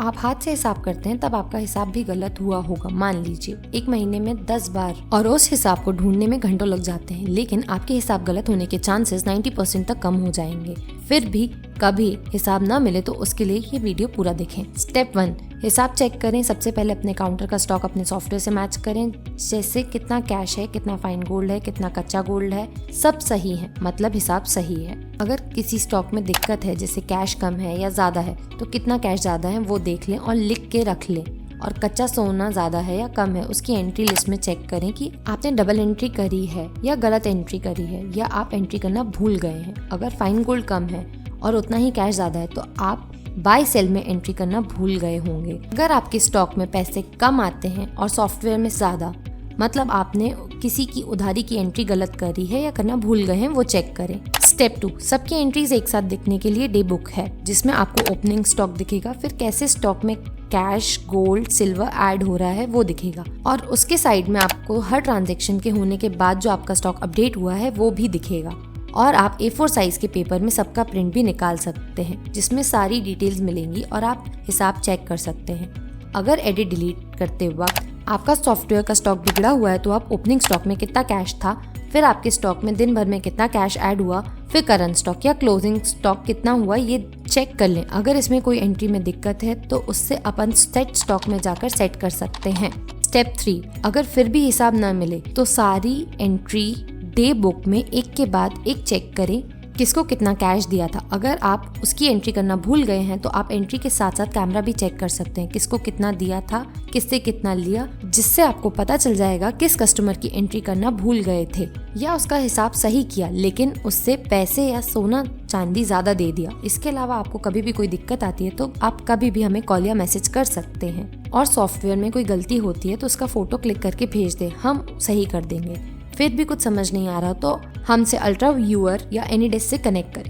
आप हाथ से हिसाब करते हैं तब आपका हिसाब भी गलत हुआ होगा। मान लीजिए 1 महीने में 10 बार और उस हिसाब को ढूंढने में घंटों लग जाते हैं, लेकिन आपके हिसाब गलत होने के चांसेस 90% तक कम हो जाएंगे। फिर भी कभी हिसाब ना मिले तो उसके लिए ये वीडियो पूरा देखें। स्टेप 1, हिसाब चेक करें। सबसे पहले अपने काउंटर का स्टॉक अपने सॉफ्टवेयर से मैच करें, जैसे कितना कैश है, कितना फाइन गोल्ड है, कितना कच्चा गोल्ड है, सब सही है, मतलब हिसाब सही है। अगर किसी स्टॉक में दिक्कत है, जैसे कैश कम है या ज्यादा है, तो कितना कैश ज्यादा है वो देख लें और लिख के रख लें। और कच्चा सोना ज्यादा है या कम है उसकी एंट्री लिस्ट में चेक करें कि आपने डबल एंट्री करी है या गलत एंट्री करी है, या आप एंट्री करना भूल गए हैं। अगर फाइन गोल्ड कम है और उतना ही कैश ज्यादा है तो आप बाय सेल में एंट्री करना भूल गए होंगे। अगर आपके स्टॉक में पैसे कम आते हैं और सॉफ्टवेयर में ज्यादा, मतलब आपने किसी की उधारी की एंट्री गलत करी है या करना भूल गए हैं, वो चेक करें। स्टेप 2, सबकी एंट्रीज एक साथ दिखने के लिए डे बुक है, जिसमें आपको ओपनिंग स्टॉक दिखेगा, फिर कैसे स्टॉक में कैश, गोल्ड, सिल्वर ऐड हो रहा है वो दिखेगा, और उसके साइड में आपको हर ट्रांजेक्शन के होने के बाद जो आपका स्टॉक अपडेट हुआ है वो भी दिखेगा। और आप A4 साइज के पेपर में सबका प्रिंट भी निकाल सकते हैं, जिसमें सारी डिटेल्स मिलेंगी और आप हिसाब चेक कर सकते हैं। अगर एडिट डिलीट करते वक्त आपका सॉफ्टवेयर का स्टॉक बिगड़ा हुआ है तो आप ओपनिंग स्टॉक में कितना कैश था, फिर आपके स्टॉक में दिन भर में कितना कैश ऐड हुआ, फिर करंट स्टॉक या क्लोजिंग स्टॉक कितना हुआ, ये चेक कर लें। अगर इसमें कोई एंट्री में दिक्कत है तो उससे अपन सेट स्टॉक में जाकर सेट कर सकते हैं। स्टेप 3, अगर फिर भी हिसाब न मिले तो सारी एंट्री डे बुक में एक के बाद एक चेक करें किसको कितना कैश दिया था। अगर आप उसकी एंट्री करना भूल गए हैं तो आप एंट्री के साथ साथ कैमरा भी चेक कर सकते हैं, किसको कितना दिया था, किससे कितना लिया, जिससे आपको पता चल जाएगा किस कस्टमर की एंट्री करना भूल गए थे या उसका हिसाब सही किया लेकिन उससे पैसे या सोना चांदी ज्यादा दे दिया। इसके अलावा आपको कभी भी कोई दिक्कत आती है तो आप कभी भी हमें कॉल या मैसेज कर सकते हैं, और सॉफ्टवेयर में कोई गलती होती है तो उसका फोटो क्लिक करके भेज दें, हम सही कर देंगे। फिर भी कुछ समझ नहीं आ रहा तो हमसे अल्ट्रा व्यूअर या एनीडेस्क से कनेक्ट करें।